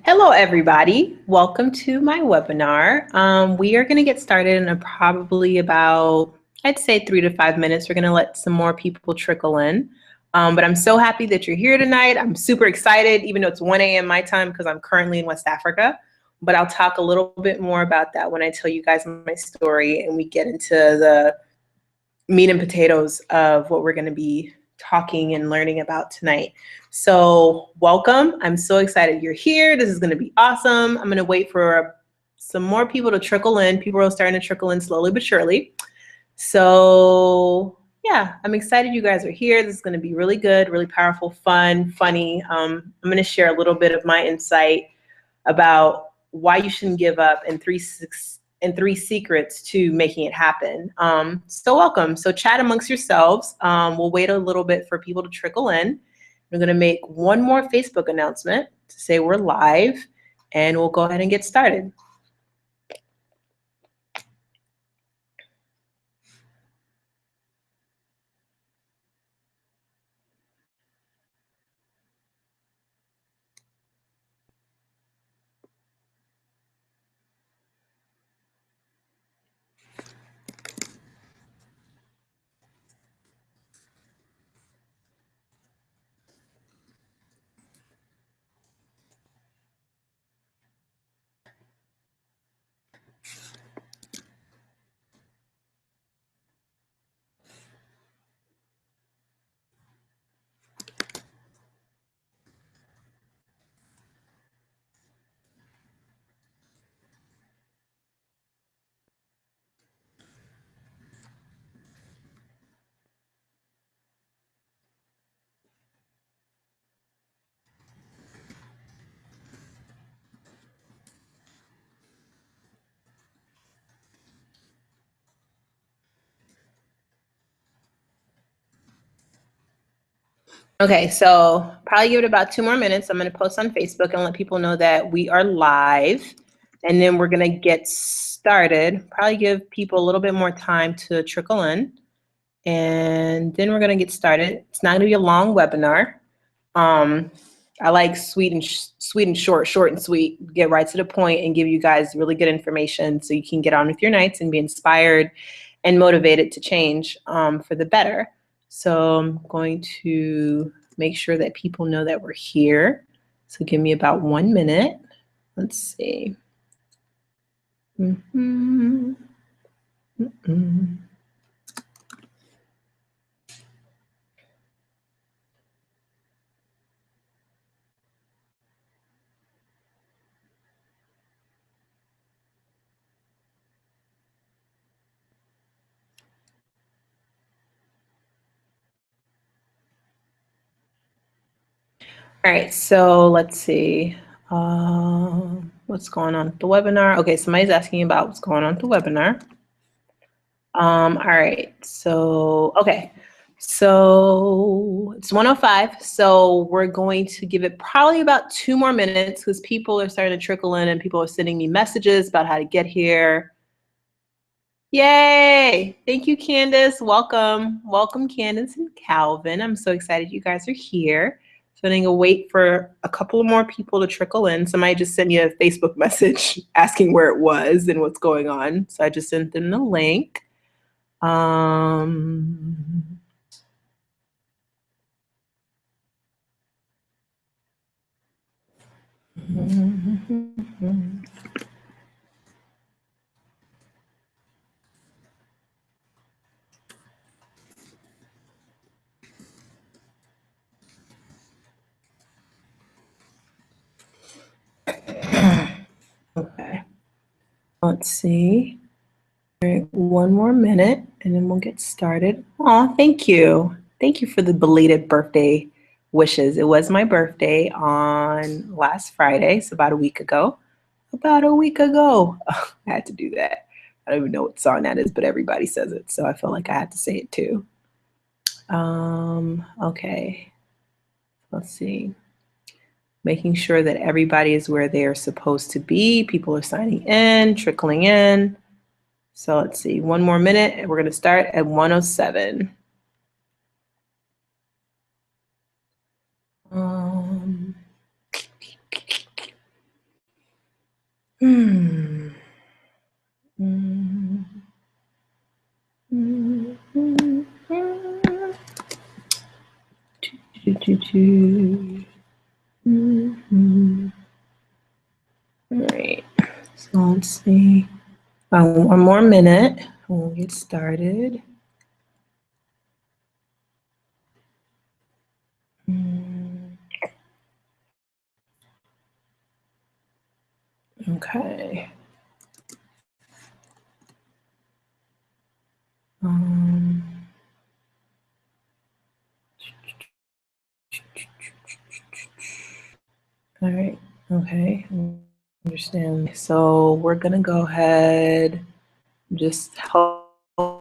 Hello, everybody. Welcome to my webinar. We are going to get started in probably about, I'd say 3 to 5 minutes. We're going to let some more people trickle in. But I'm so happy that you're here tonight. I'm super excited, even though it's 1 a.m. my time because I'm currently in West Africa. But I'll talk a little bit more about that when I tell you guys my story and we get into the meat and potatoes of what we're going to be talking and learning about tonight. So welcome. I'm so excited you're here. This is going to be awesome. I'm going to wait for some more people to trickle in. People are starting to trickle in slowly but surely. So yeah, I'm excited you guys are here. This is going to be really good, really powerful, fun, funny. I'm going to share a little bit of my insight about why you shouldn't give up and three secrets to making it happen. So welcome. So chat amongst yourselves. We'll wait a little bit for people to trickle in. We're going to make one more Facebook announcement to say we're live, and we'll go ahead and get started. Okay, so probably give it about 2 more minutes. I'm going to post on Facebook and let people know that we are live, and then we're going to get started. Probably give people a little bit more time to trickle in, and then we're going to get started. It's not going to be a long webinar. I like sweet and short and sweet. Get right to the point and give you guys really good information so you can get on with your nights and be inspired and motivated to change for the better. So I'm going to make sure that people know that we're here. So give me about 1 minute. Let's see. All right, so let's see. What's going on with the webinar? Okay, somebody's asking about what's going on with the webinar. All right, so, okay. So it's 1:05, so we're going to give it probably about 2 more minutes because people are starting to trickle in and people are sending me messages about how to get here. Yay! Thank you, Candace. Welcome. Welcome, Candace and Calvin. I'm so excited you guys are here. So I'm going to wait for a couple more people to trickle in. Somebody just sent me a Facebook message asking where it was and what's going on. So I just sent them the link. Okay. Let's see. All right, 1 more minute and then we'll get started. Aw, thank you. Thank you for the belated birthday wishes. It was my birthday on last Friday, so about a week ago. About a week ago. Oh, I had to do that. I don't even know what song that is, but everybody says it, so I feel like I had to say it too. Okay. Let's see. Making sure that everybody is where they are supposed to be. People are signing in, trickling in. So let's see, 1 more minute and we're going to start at 1:07. All right, so let's see. 1 more minute and we'll get started. Okay. All right, okay, understand. So we're gonna go ahead, just help a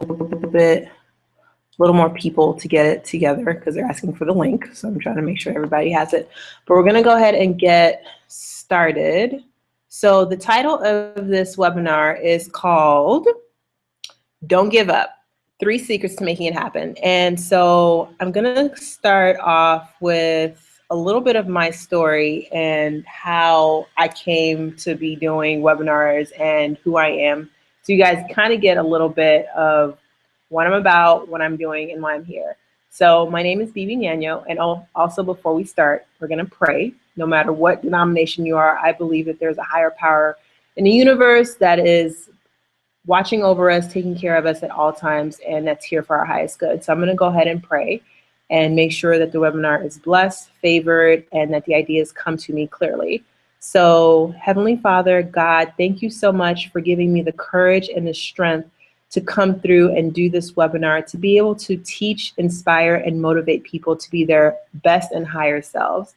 little more people to get it together because they're asking for the link. So I'm trying to make sure everybody has it. But we're gonna go ahead and get started. So the title of this webinar is called Don't Give Up, 3 Secrets to Making It Happen. And so I'm gonna start off with a little bit of my story and how I came to be doing webinars and who I am. So you guys kind of get a little bit of what I'm about, what I'm doing, and why I'm here. So my name is Bibi Nyano, and also before we start, we're gonna pray. No matter what denomination you are, I believe that there's a higher power in the universe that is watching over us, taking care of us at all times, and that's here for our highest good. So I'm going to go ahead and pray and make sure that the webinar is blessed, favored, and that the ideas come to me clearly. So Heavenly Father, God, thank you so much for giving me the courage and the strength to come through and do this webinar, to be able to teach, inspire, and motivate people to be their best and higher selves.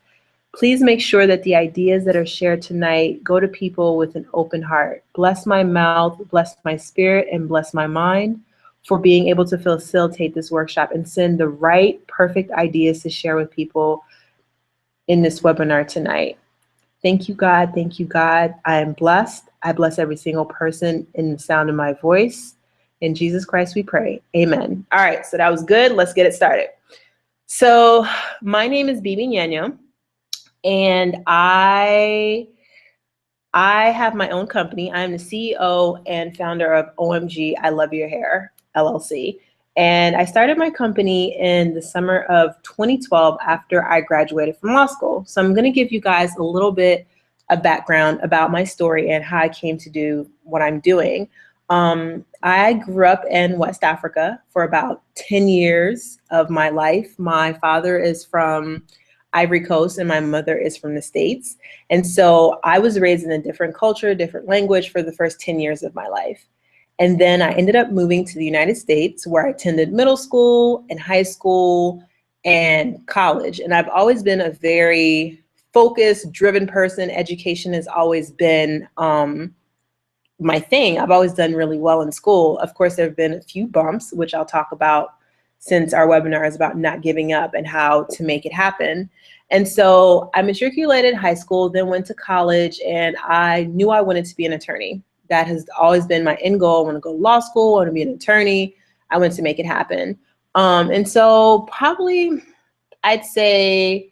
Please make sure that the ideas that are shared tonight go to people with an open heart. Bless my mouth, bless my spirit, and bless my mind for being able to facilitate this workshop and send the right, perfect ideas to share with people in this webinar tonight. Thank you, God. Thank you, God. I am blessed. I bless every single person in the sound of my voice. In Jesus Christ we pray. Amen. All right, so that was good. Let's get it started. So my name is Bibi Nyano. And I have my own company. I'm the CEO and founder of OMG I Love Your Hair, LLC. And I started my company in the summer of 2012 after I graduated from law school. So I'm going to give you guys a little bit of background about my story and how I came to do what I'm doing. I grew up in West Africa for about 10 years of my life. My father is from Ivory Coast and my mother is from the States. And so I was raised in a different culture, different language for the first 10 years of my life. And then I ended up moving to the United States where I attended middle school and high school and college. And I've always been a very focused, driven person. Education has always been my thing. I've always done really well in school. Of course, there have been a few bumps, which I'll talk about since our webinar is about not giving up and how to make it happen. And so I matriculated high school, then went to college, and I knew I wanted to be an attorney. That has always been my end goal. I want to go to law school. I want to be an attorney. I want to make it happen. And so probably I'd say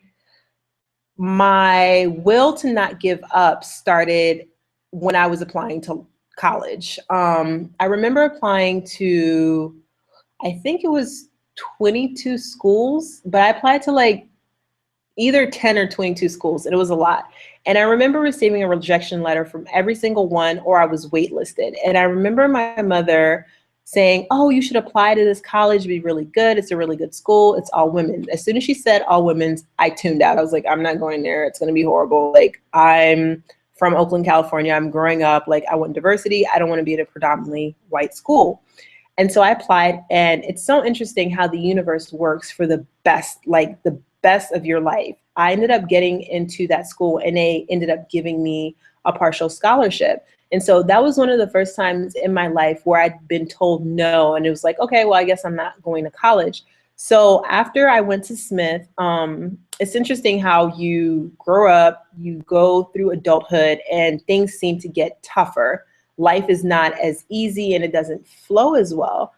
my will to not give up started when I was applying to college. I remember applying to, I think it was 22 schools, but I applied to like either 10 or 22 schools, and it was a lot. And I remember receiving a rejection letter from every single one, or I was waitlisted. And I remember my mother saying, oh, you should apply to this college, it'd be really good. It's a really good school. It's all women. As soon as she said all women's, I tuned out. I was like, I'm not going there. It's going to be horrible. Like, I'm from Oakland, California. I'm growing up. Like, I want diversity. I don't want to be at a predominantly white school. And so I applied, and it's so interesting how the universe works for the best, like the best of your life. I ended up getting into that school, and they ended up giving me a partial scholarship. And so that was one of the first times in my life where I'd been told no. And it was like, okay, well, I guess I'm not going to college. So after I went to Smith, it's interesting how you grow up, you go through adulthood, and things seem to get tougher. Life is not as easy, and it doesn't flow as well.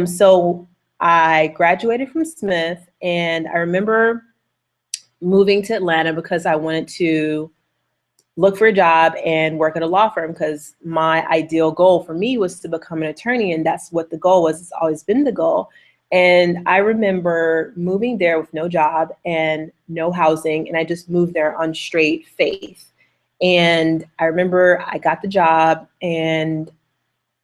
So I graduated from Smith, and I remember moving to Atlanta because I wanted to look for a job and work at a law firm, because my ideal goal for me was to become an attorney, and that's what the goal was. It's always been the goal. And I remember moving there with no job and no housing, and I just moved there on straight faith. And I remember I got the job, and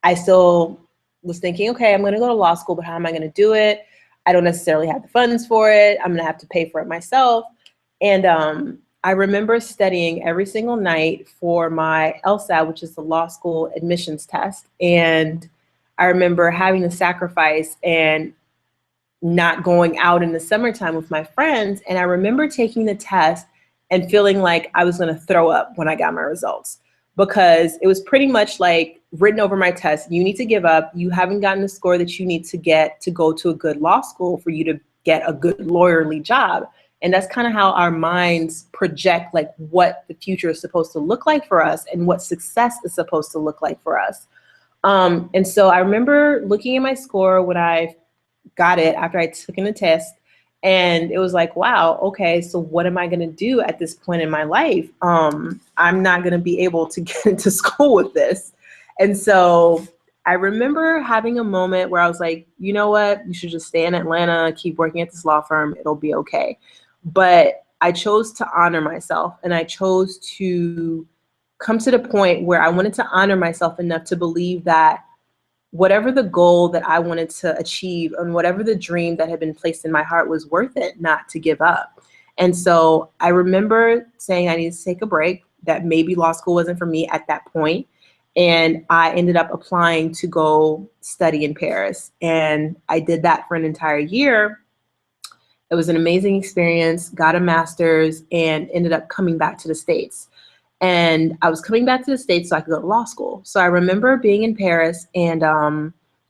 I still was thinking, okay, I'm going to go to law school, but how am I going to do it? I don't necessarily have the funds for it. I'm going to have to pay for it myself. And I remember studying every single night for my LSAT, which is the law school admissions test. And I remember having to sacrifice and not going out in the summertime with my friends. And I remember taking the test and feeling like I was going to throw up when I got my results, because it was pretty much like written over my test. You need to give up. You haven't gotten the score that you need to get to go to a good law school for you to get a good lawyerly job. And that's kind of how our minds project like what the future is supposed to look like for us and what success is supposed to look like for us. And so I remember looking at my score when I got it after I took in the test, and it was like, wow, okay, so what am I going to do at this point in my life? I'm not going to be able to get into school with this. And so I remember having a moment where I was like, you know what, you should just stay in Atlanta, keep working at this law firm, it'll be okay. But I chose to honor myself, and I chose to come to the point where I wanted to honor myself enough to believe that whatever the goal that I wanted to achieve and whatever the dream that had been placed in my heart was worth it not to give up. And so I remember saying I needed to take a break, that maybe law school wasn't for me at that point. And I ended up applying to go study in Paris. And I did that for an entire year. It was an amazing experience, got a master's, and ended up coming back to the States. And I was coming back to the States so I could go to law school. So I remember being in Paris and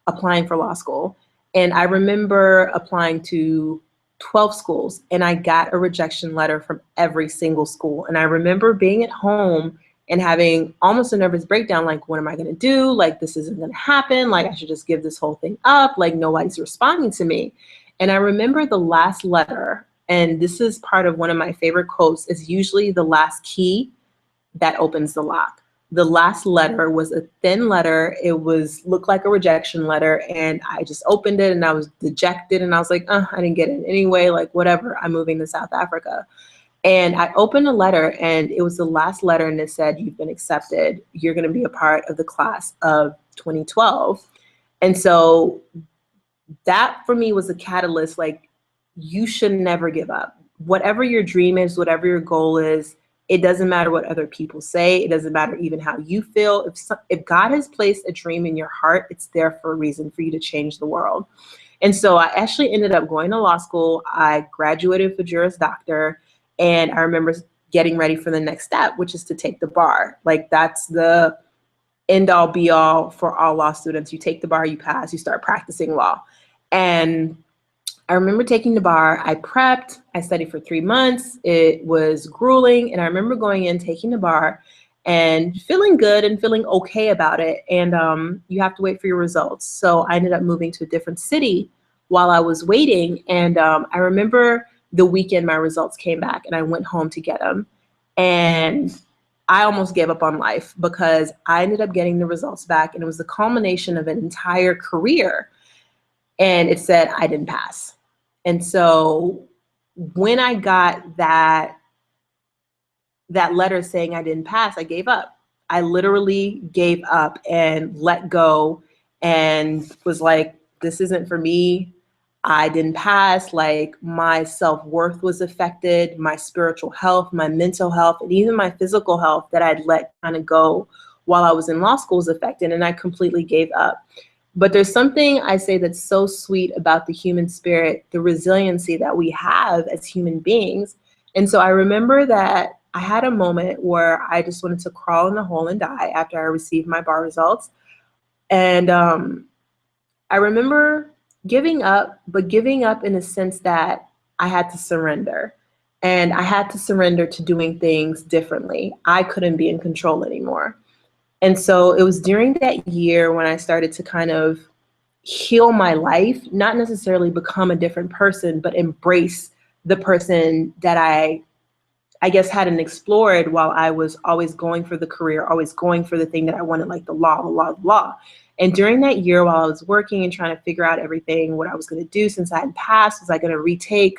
applying for law school. And I remember applying to 12 schools, and I got a rejection letter from every single school. And I remember being at home and having almost a nervous breakdown, like, what am I going to do? Like, this isn't going to happen. Like, I should just give this whole thing up. Like, nobody's responding to me. And I remember the last letter, and this is part of one of my favorite quotes, is usually the last key that opens the lock. The last letter was a thin letter. It looked like a rejection letter, and I just opened it and I was dejected, and I was like, I didn't get it anyway, like whatever, I'm moving to South Africa. And I opened the letter, and it was the last letter, and it said, you've been accepted. You're going to be a part of the class of 2012. And so that for me was a catalyst. Like, you should never give up. Whatever your dream is, whatever your goal is, it doesn't matter what other people say. It doesn't matter even how you feel. If God has placed a dream in your heart, it's there for a reason, for you to change the world. And so I actually ended up going to law school. I graduated with a Juris Doctor. And I remember getting ready for the next step, which is to take the bar. Like, that's the end all be all for all law students. You take the bar, you pass, you start practicing law. And I remember taking the bar. I prepped, I studied for 3 months. It was grueling. And I remember going in, taking the bar and feeling good and feeling okay about it. And you have to wait for your results. So I ended up moving to a different city while I was waiting. And I remember the weekend my results came back and I went home to get them. And I almost gave up on life because I ended up getting the results back, and it was the culmination of an entire career. And it said I didn't pass. And so when I got that letter saying I didn't pass, I gave up. I literally gave up and let go and was like, this isn't for me. I didn't pass. Like, my self-worth was affected, my spiritual health, my mental health, and even my physical health that I'd let kind of go while I was in law school was affected, and I completely gave up. But there's something I say that's so sweet about the human spirit, the resiliency that we have as human beings. And so I remember that I had a moment where I just wanted to crawl in a hole and die after I received my bar results. And I remember giving up, but giving up in a sense that I had to surrender. And I had to surrender to doing things differently. I couldn't be in control anymore. And so it was during that year when I started to kind of heal my life, not necessarily become a different person, but embrace the person that I guess hadn't explored while I was always going for the career, always going for the thing that I wanted, like the law, the law, the law. And during that year while I was working and trying to figure out everything, what I was going to do since I had passed, was I going to retake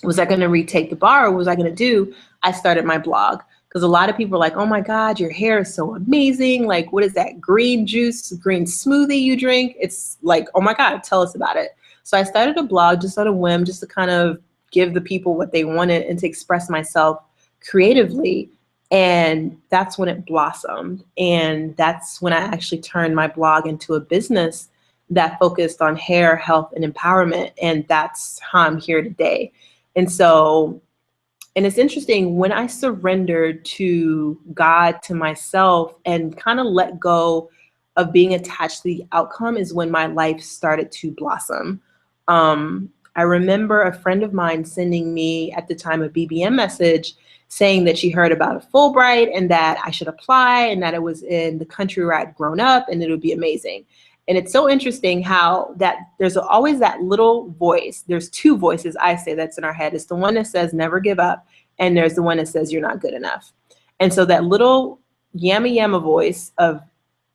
the bar, or what was I going to do? I started my blog. Because a lot of people are like, oh my God, your hair is so amazing. Like, what is that green juice, green smoothie you drink? It's like, oh my God, tell us about it. So I started a blog just on a whim, just to kind of give the people what they wanted and to express myself creatively. And that's when it blossomed. And that's when I actually turned my blog into a business that focused on hair, health, and empowerment. And that's how I'm here today. And it's interesting, when I surrendered to God, to myself, and kind of let go of being attached to the outcome, is when my life started to blossom. I remember a friend of mine sending me at the time a BBM message saying that she heard about a Fulbright and that I should apply, and that it was in the country where I'd grown up and it would be amazing. And it's so interesting how that there's always that little voice. There's two voices, I say, that's in our head. It's the one that says never give up, and there's the one that says you're not good enough. And so that little yamma yamma voice of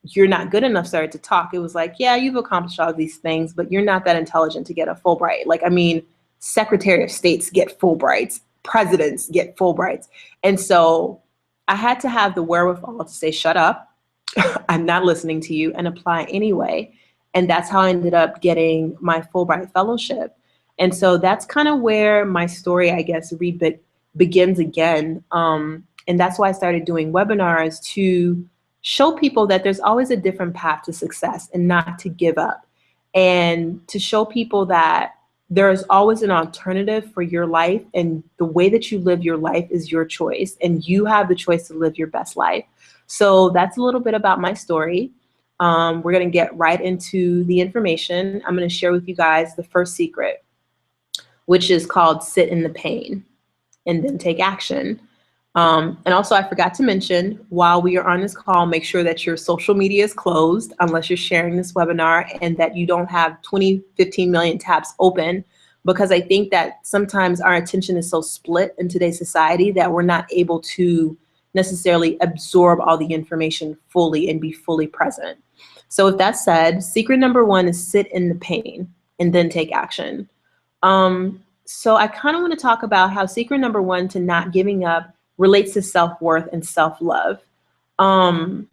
you're not good enough started to talk. It was like, yeah, you've accomplished all these things, but you're not that intelligent to get a Fulbright. Like, I mean, Secretary of States get Fulbrights, presidents get Fulbrights. And so I had to have the wherewithal to say, shut up. I'm not listening to you, and apply anyway. And that's how I ended up getting my Fulbright fellowship. And so that's kind of where my story, I guess, begins again. And that's why I started doing webinars, to show people that there's always a different path to success and not to give up. And to show people that there is always an alternative for your life, and the way that you live your life is your choice, and you have the choice to live your best life. So that's a little bit about my story. We're going to get right into the information. I'm going to share with you guys the first secret, which is called sit in the pain and then take action. And also, I forgot to mention, while we are on this call, make sure that your social media is closed unless you're sharing this webinar, and that you don't have 15 million tabs open, because I think that sometimes our attention is so split in today's society that we're not able to necessarily absorb all the information fully and be fully present. So with that said, secret number one is sit in the pain and then take action. So I kind of want to talk about how secret number one to not giving up relates to self-worth and self-love. And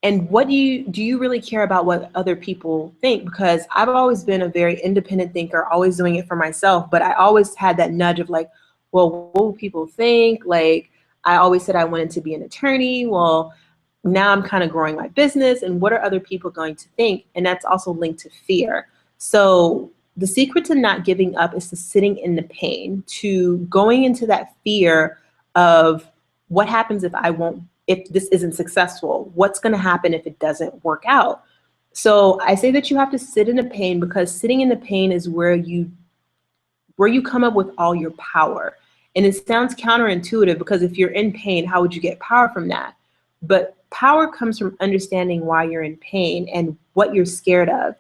what do you really care about what other people think? Because I've always been a very independent thinker, always doing it for myself, but I always had that nudge of like, well, what will people think? Like, I always said I wanted to be an attorney. Well, now I'm kind of growing my business, and what are other people going to think? And that's also linked to fear. So the secret to not giving up is to sitting in the pain, to going into that fear of what happens if this isn't successful? What's going to happen if it doesn't work out? So I say that you have to sit in the pain, because sitting in the pain is where you come up with all your power. And it sounds counterintuitive, because if you're in pain, how would you get power from that? But power comes from understanding why you're in pain and what you're scared of.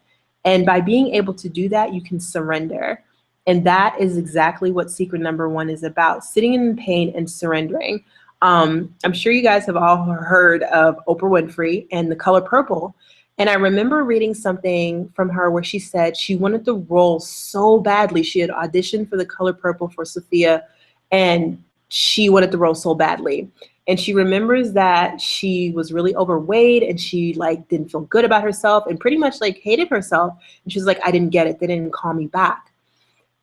And by being able to do that, you can surrender. And that is exactly what secret number 1 is about: sitting in pain and surrendering. I'm sure you guys have all heard of Oprah Winfrey and The Color Purple. And I remember reading something from her where she said she wanted the role so badly. She had auditioned for The Color Purple for Sophia, and she wanted the role so badly. And she remembers that she was really overweight, and she didn't feel good about herself, and pretty much hated herself. And she was like, I didn't get it. They didn't call me back.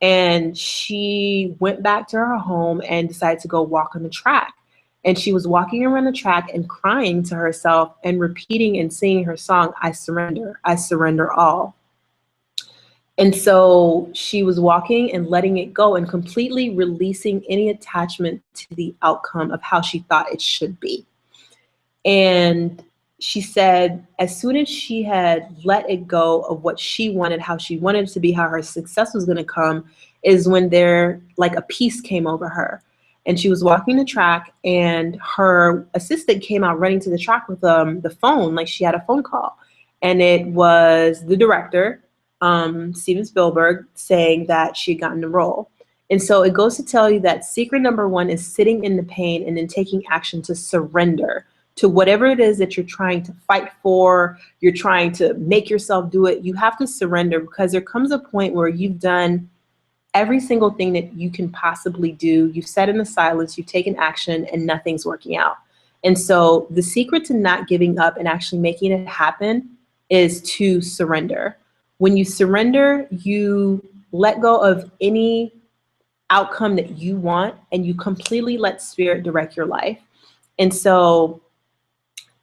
And she went back to her home and decided to go walk on the track. And she was walking around the track and crying to herself and repeating and singing her song, I surrender all. And so she was walking and letting it go and completely releasing any attachment to the outcome of how she thought it should be. And she said, as soon as she had let it go of what she wanted, how she wanted it to be, how her success was going to come, is when a peace came over her. And she was walking the track, and her assistant came out running to the track with the phone, she had a phone call. And it was the director, Steven Spielberg, saying that she had gotten the role. And so it goes to tell you that secret number 1 is sitting in the pain and then taking action to surrender to whatever it is that you're trying to fight for. You're trying to make yourself do it. You have to surrender, because there comes a point where you've done every single thing that you can possibly do. You've sat in the silence, you've taken action, and nothing's working out. And so the secret to not giving up and actually making it happen is to surrender. When you surrender, you let go of any outcome that you want, and you completely let spirit direct your life. And so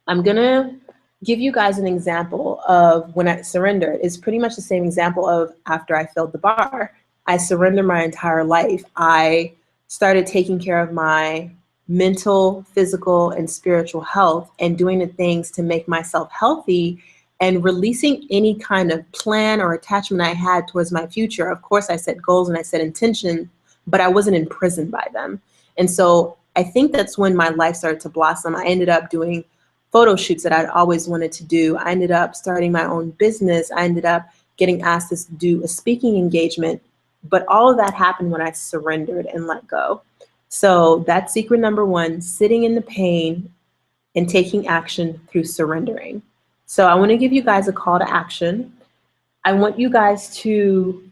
I'm going to give you guys an example of when I surrendered. It's pretty much the same example of after I failed the bar. I surrendered my entire life. I started taking care of my mental, physical, and spiritual health, and doing the things to make myself healthy, and releasing any kind of plan or attachment I had towards my future. Of course, I set goals and I set intention, but I wasn't imprisoned by them. And so I think that's when my life started to blossom. I ended up doing photo shoots that I'd always wanted to do. I ended up starting my own business. I ended up getting asked to do a speaking engagement. But all of that happened when I surrendered and let go. So that's secret number 1, sitting in the pain and taking action through surrendering. So I want to give you guys a call to action. I want you guys to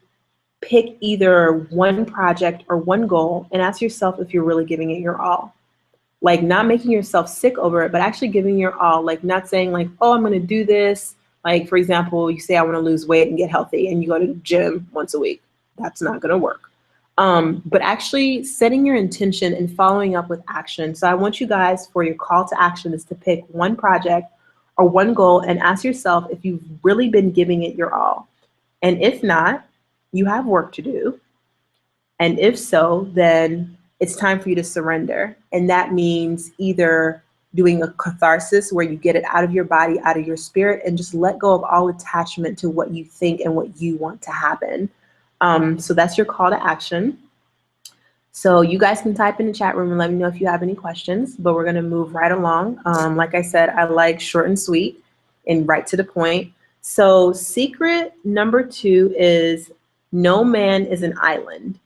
pick either one project or one goal and ask yourself if you're really giving it your all. Not making yourself sick over it, but actually giving your all. Not saying oh, I'm going to do this. For example, you say I want to lose weight and get healthy, and you go to the gym once a week. That's not going to work. But actually setting your intention and following up with action. So I want you guys, for your call to action, is to pick one project or one goal and ask yourself if you've really been giving it your all. And if not, you have work to do. And if so, then it's time for you to surrender. And that means either doing a catharsis where you get it out of your body, out of your spirit, and just let go of all attachment to what you think and what you want to happen. So that's your call to action. So you guys can type in the chat room and let me know if you have any questions, but we're going to move right along. Like I said, I like short and sweet and right to the point. So secret number 2 is no man is an island.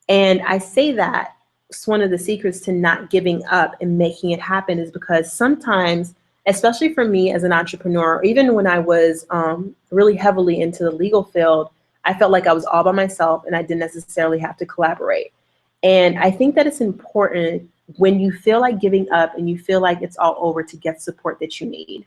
And I say that it's one of the secrets to not giving up and making it happen, is because sometimes, especially for me as an entrepreneur, or even when I was really heavily into the legal field, I felt like I was all by myself and I didn't necessarily have to collaborate. And I think that it's important when you feel like giving up and you feel like it's all over to get support that you need.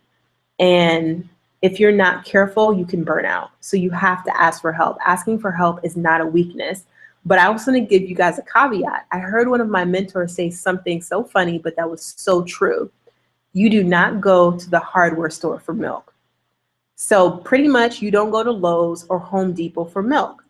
And if you're not careful, you can burn out. So you have to ask for help. Asking for help is not a weakness. But I also want to give you guys a caveat. I heard one of my mentors say something so funny, but that was so true. You do not go to the hardware store for milk. So pretty much you don't go to Lowe's or Home Depot for milk.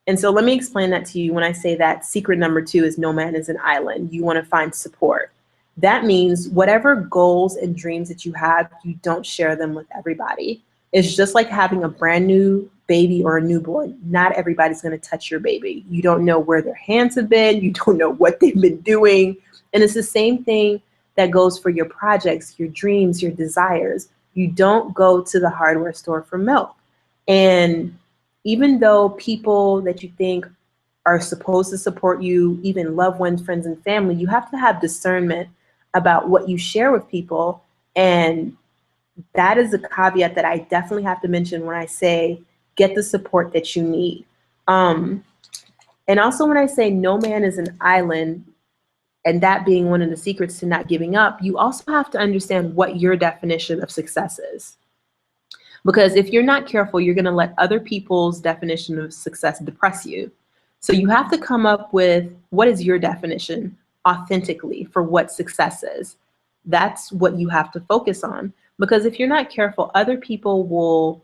And so let me explain that to you. When I say that secret number 2 is no man is an island, you want to find support. That means whatever goals and dreams that you have, you don't share them with everybody. It's just like having a brand new baby or a newborn. Not everybody's going to touch your baby. You don't know where their hands have been. You don't know what they've been doing. And it's the same thing that goes for your projects, your dreams, your desires. You don't go to the hardware store for milk. And even though people that you think are supposed to support you, even loved ones, friends, and family, you have to have discernment about what you share with people. And that is a caveat that I definitely have to mention when I say get the support that you need. And also when I say no man is an island, and that being one of the secrets to not giving up, you also have to understand what your definition of success is. Because if you're not careful, you're going to let other people's definition of success depress you. So you have to come up with what is your definition authentically for what success is. That's what you have to focus on. Because if you're not careful, other people will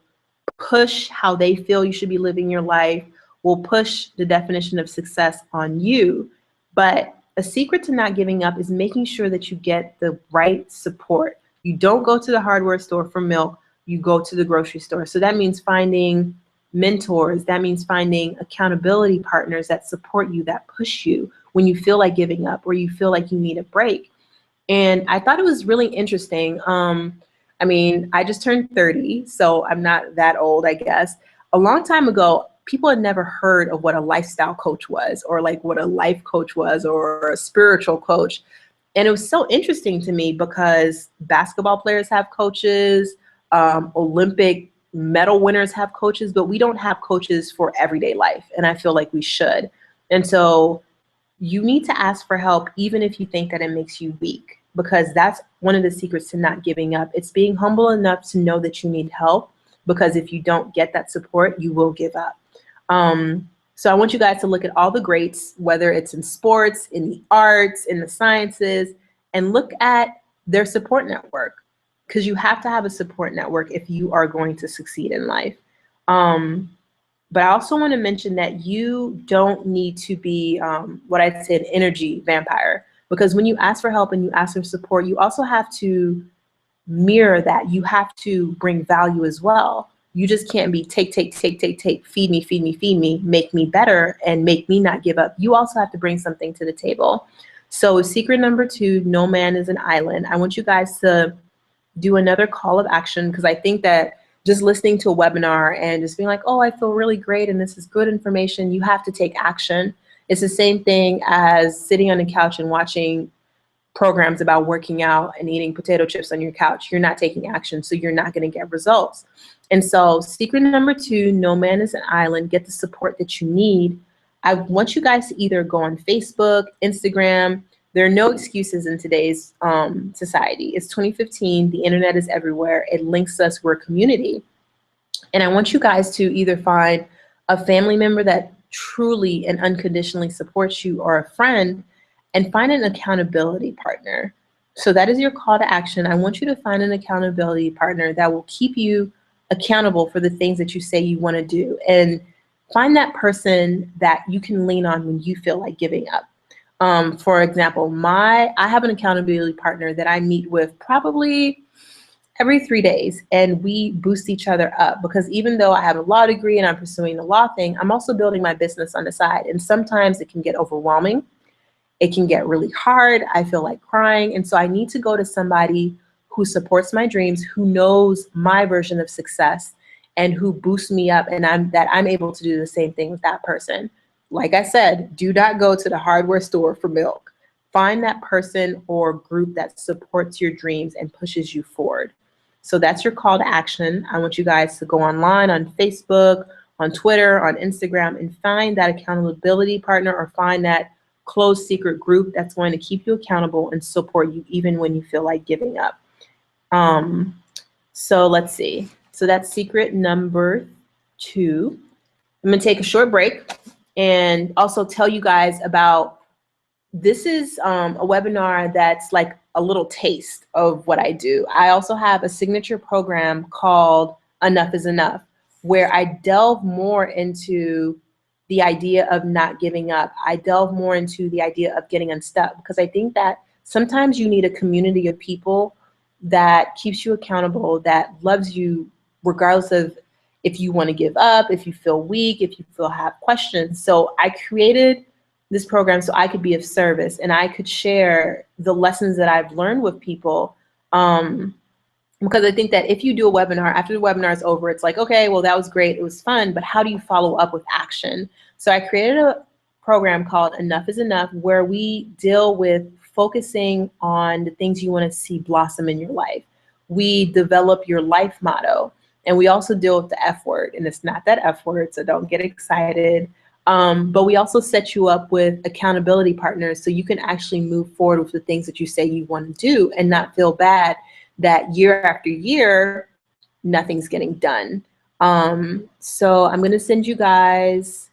push how they feel you should be living your life, will push the definition of success on you. But a secret to not giving up is making sure that you get the right support. You don't go to the hardware store for milk, you go to the grocery store. So that means finding mentors, that means finding accountability partners that support you, that push you when you feel like giving up or you feel like you need a break. And I thought it was really interesting. I mean, I just turned 30, so I'm not that old, I guess. A long time ago, people had never heard of what a lifestyle coach was, or like what a life coach was, or a spiritual coach. And it was so interesting to me because basketball players have coaches, Olympic medal winners have coaches, but we don't have coaches for everyday life. And I feel like we should. And so you need to ask for help, even if you think that it makes you weak, because that's one of the secrets to not giving up. It's being humble enough to know that you need help, because if you don't get that support, you will give up. So I want you guys to look at all the greats, whether it's in sports, in the arts, in the sciences, and look at their support network, because you have to have a support network if you are going to succeed in life. But I also want to mention that you don't need to be what I'd say an energy vampire, because when you ask for help and you ask for support, you also have to mirror that. You have to bring value as well. You just can't be take, feed me, make me better and make me not give up. You also have to bring something to the table. So secret number 2, no man is an island. I want you guys to do another call of action, because I think that just listening to a webinar and just being like, oh, I feel really great and this is good information, you have to take action. It's the same thing as sitting on the couch and watching programs about working out and eating potato chips on your couch. You're not taking action, so you're not going to get results. And so secret number 2, no man is an island. Get the support that you need. I want you guys to either go on Facebook, Instagram. There are no excuses in today's society. It's 2015. The internet is everywhere. It links us. We're a community. And I want you guys to either find a family member that truly and unconditionally supports you, or a friend, and find an accountability partner. So that is your call to action. I want you to find an accountability partner that will keep you accountable for the things that you say you want to do, and find that person that you can lean on when you feel like giving up. For example, I have an accountability partner that I meet with probably every 3 days, and we boost each other up, because even though I have a law degree and I'm pursuing the law thing, I'm also building my business on the side. And sometimes it can get overwhelming. It can get really hard. I feel like crying. And so I need to go to somebody who supports my dreams, who knows my version of success, and who boosts me up, and I'm able to do the same thing with that person. Like I said, do not go to the hardware store for milk. Find that person or group that supports your dreams and pushes you forward. So that's your call to action. I want you guys to go online on Facebook, on Twitter, on Instagram, and find that accountability partner, or find that closed secret group that's going to keep you accountable and support you even when you feel like giving up. So let's see. So that's secret number 2. I'm gonna take a short break and also tell you guys about, this is a webinar that's like a little taste of what I do. I also have a signature program called Enough is Enough, where I delve more into the idea of not giving up. I delve more into the idea of getting unstuck, because I think that sometimes you need a community of people that keeps you accountable, that loves you regardless of if you want to give up, if you feel weak, if you feel have questions. So I created this program so I could be of service and I could share the lessons that I've learned with people. Because I think that if you do a webinar, after the webinar is over, it's like, okay, well, that was great, it was fun, but how do you follow up with action? So I created a program called Enough is Enough, where we deal with focusing on the things you want to see blossom in your life. We develop your life motto, and we also deal with the F word, and it's not that F word, so don't get excited. But we also set you up with accountability partners so you can actually move forward with the things that you say you want to do and not feel bad that year after year, nothing's getting done. So I'm going to send you guys,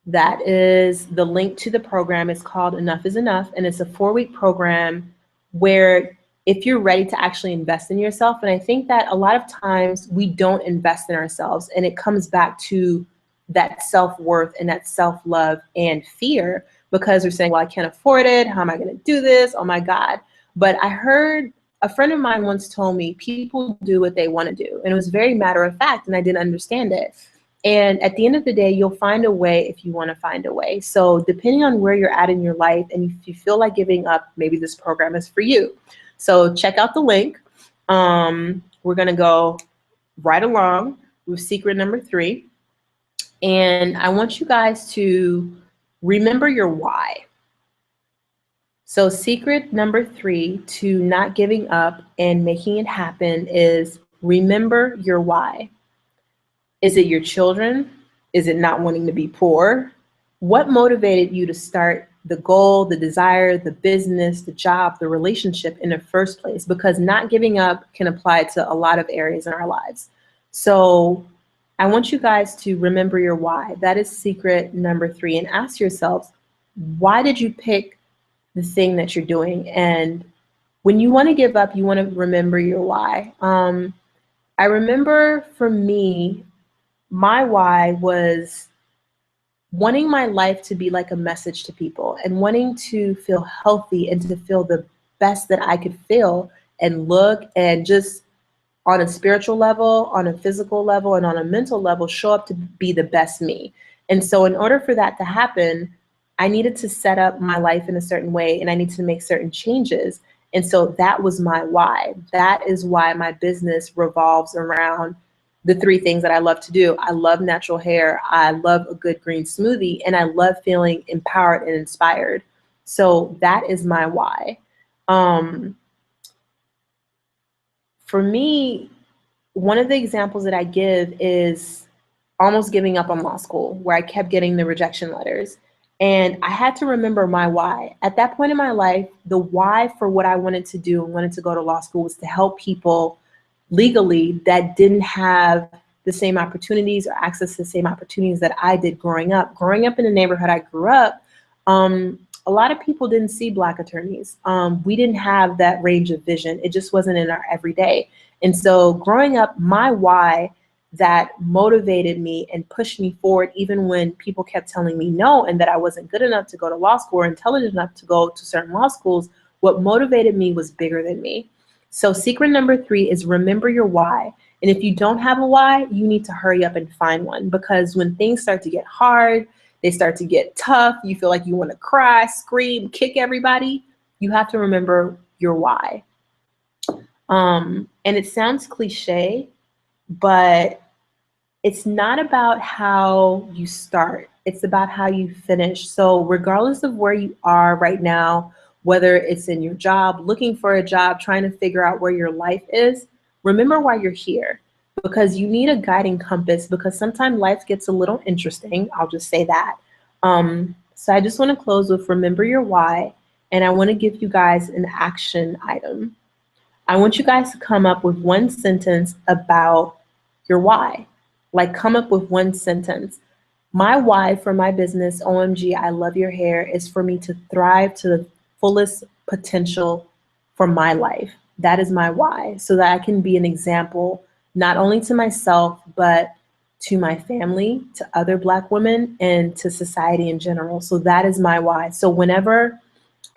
that is the link to the program. It's called Enough is Enough, and it's a 4-week program where if you're ready to actually invest in yourself, and I think that a lot of times we don't invest in ourselves, and it comes back to that self-worth and that self-love and fear, because we're saying, well, I can't afford it. How am I going to do this? Oh my God. But I heard a friend of mine once told me people do what they want to do. And it was very matter of fact, and I didn't understand it. And at the end of the day, you'll find a way if you want to find a way. So depending on where you're at in your life, and if you feel like giving up, maybe this program is for you. So check out the link. We're going to go right along with secret number 3. And I want you guys to remember your why. So secret number 3 to not giving up and making it happen is remember your why. Is it your children? Is it not wanting to be poor? What motivated you to start the goal, the desire, the business, the job, the relationship in the first place? Because not giving up can apply to a lot of areas in our lives. So I want you guys to remember your why. That is secret number 3. And ask yourselves, why did you pick the thing that you're doing? And when you want to give up, you want to remember your why. I remember for me, my why was wanting my life to be like a message to people and wanting to feel healthy and to feel the best that I could feel and look, and just on a spiritual level, on a physical level, and on a mental level, show up to be the best me. And so in order for that to happen, I needed to set up my life in a certain way, and I needed to make certain changes. And so that was my why. That is why my business revolves around the 3 things that I love to do. I love natural hair, I love a good green smoothie, and I love feeling empowered and inspired. So that is my why. For me, one of the examples that I give is almost giving up on law school, where I kept getting the rejection letters. And I had to remember my why. At that point in my life, the why for what I wanted to do and wanted to go to law school was to help people legally that didn't have the same opportunities or access to the same opportunities that I did growing up. Growing up in the neighborhood I grew up, a lot of people didn't see Black attorneys. We didn't have that range of vision. It just wasn't in our everyday. And so growing up, my why that motivated me and pushed me forward, even when people kept telling me no and that I wasn't good enough to go to law school or intelligent enough to go to certain law schools, what motivated me was bigger than me. So secret number 3 is remember your why. And if you don't have a why, you need to hurry up and find one, because when things start to get hard, they start to get tough, you feel like you want to cry, scream, kick everybody, you have to remember your why. And it sounds cliche, but it's not about how you start, it's about how you finish. So regardless of where you are right now, whether it's in your job, looking for a job, trying to figure out where your life is, remember why you're here, because you need a guiding compass, because sometimes life gets a little interesting. I'll just say that. So I just want to close with remember your why, and I want to give you guys an action item. I want you guys to come up with 1 sentence about your why. Like, come up with 1 sentence. My why for my business, OMG, I love your hair, is for me to thrive to the fullest potential for my life. That is my why, so that I can be an example, not only to myself, but to my family, to other Black women, and to society in general. So that is my why. So whenever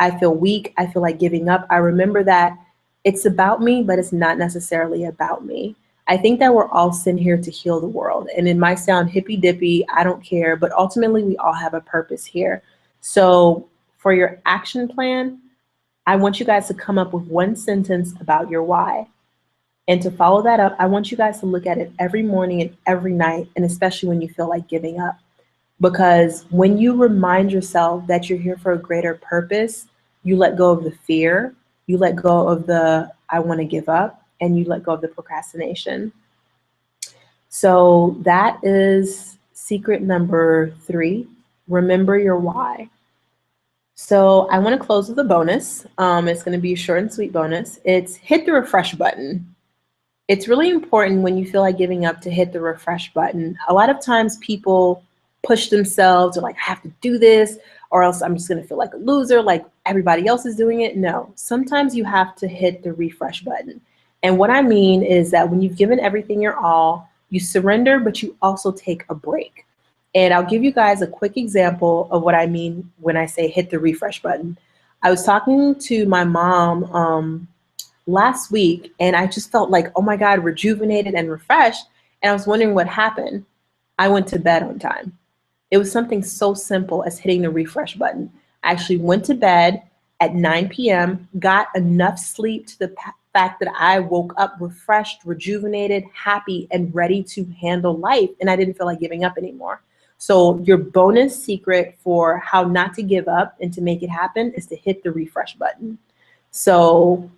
I feel weak, I feel like giving up, I remember that it's about me, but it's not necessarily about me. I think that we're all sent here to heal the world. And it might sound hippy dippy, I don't care, but ultimately we all have a purpose here. So for your action plan, I want you guys to come up with one sentence about your why. And to follow that up, I want you guys to look at it every morning and every night, and especially when you feel like giving up. Because when you remind yourself that you're here for a greater purpose, you let go of the fear, you let go of the I want to give up, and you let go of the procrastination. So that is secret number 3. Remember your why. So I want to close with a bonus. It's going to be a short and sweet bonus. It's hit the refresh button. It's really important when you feel like giving up to hit the refresh button. A lot of times people push themselves or like, I have to do this or else I'm just going to feel like a loser, like everybody else is doing it. No, sometimes you have to hit the refresh button. And what I mean is that when you've given everything your all, you surrender, but you also take a break. And I'll give you guys a quick example of what I mean when I say hit the refresh button. I was talking to my mom last week, and I just felt like, oh my God, rejuvenated and refreshed. And I was wondering what happened. I went to bed on time. It was something so simple as hitting the refresh button. I actually went to bed at 9 p.m., got enough sleep to the fact that I woke up refreshed, rejuvenated, happy, and ready to handle life. And I didn't feel like giving up anymore. So your bonus secret for how not to give up and to make it happen is to hit the refresh button. So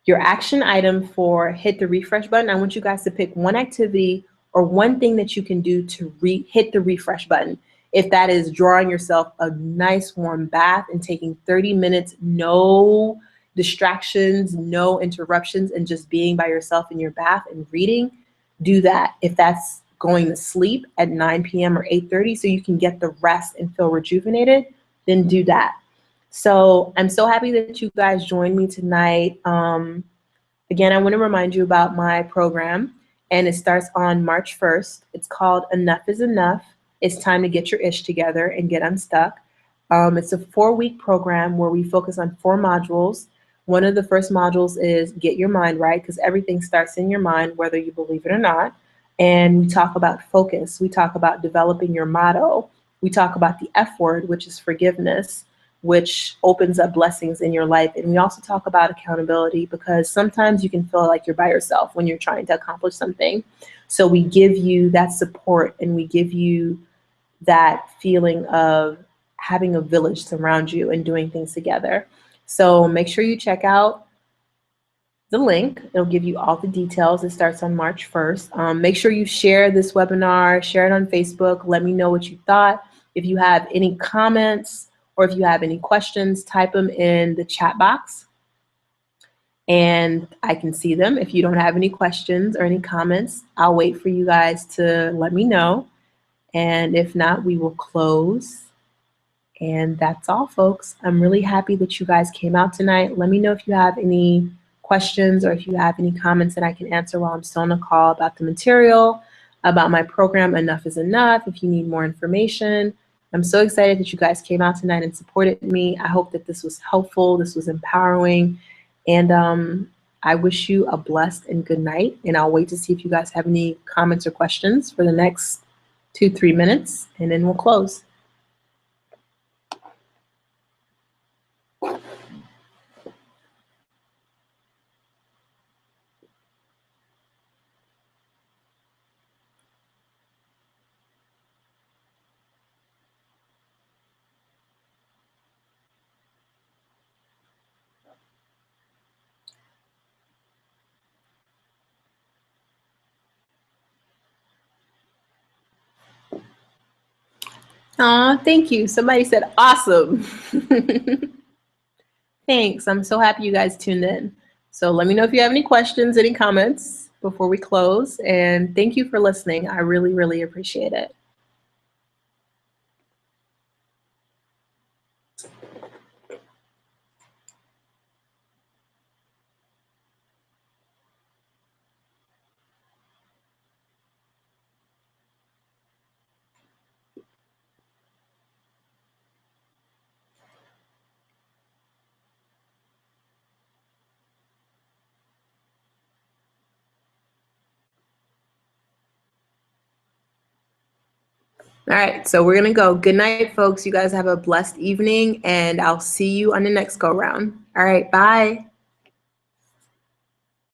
your action item for hit the refresh button, I want you guys to pick one activity or one thing that you can do to hit the refresh button. If that is drawing yourself a nice warm bath and taking 30 minutes, no distractions, no interruptions, and just being by yourself in your bath and reading, do that. If that's going to sleep at 9 p.m. or 8:30 so you can get the rest and feel rejuvenated, then do that. So I'm so happy that you guys joined me tonight. Again, I want to remind you about my program, and it starts on March 1st. It's called Enough is Enough. It's time to get your ish together and get unstuck. It's a 4-week program where we focus on 4 modules. One of the first modules is get your mind right, because everything starts in your mind, whether you believe it or not. And we talk about focus. We talk about developing your motto. We talk about the F word, which is forgiveness, which opens up blessings in your life. And we also talk about accountability, because sometimes you can feel like you're by yourself when you're trying to accomplish something. So we give you that support, and we give you that feeling of having a village surround you and doing things together. So make sure you check out the link. It'll give you all the details. It starts on March 1st. Make sure you share this webinar, share it on Facebook. Let me know what you thought. If you have any comments or if you have any questions, type them in the chat box and I can see them. If you don't have any questions or any comments, I'll wait for you guys to let me know. And if not, we will close. And that's all, folks. I'm really happy that you guys came out tonight. Let me know if you have any questions or if you have any comments that I can answer while I'm still on the call about the material, about my program, Enough is Enough, if you need more information. I'm so excited that you guys came out tonight and supported me. I hope that this was helpful, this was empowering, and I wish you a blessed and good night, and I'll wait to see if you guys have any comments or questions for the next 2-3 minutes, and then we'll close. Aw, thank you. Somebody said awesome. Thanks. I'm so happy you guys tuned in. So let me know if you have any questions, any comments before we close. And thank you for listening. I really, really appreciate it. All right, so we're gonna go. Good night, folks. You guys have a blessed evening, and I'll see you on the next go round. All right, bye.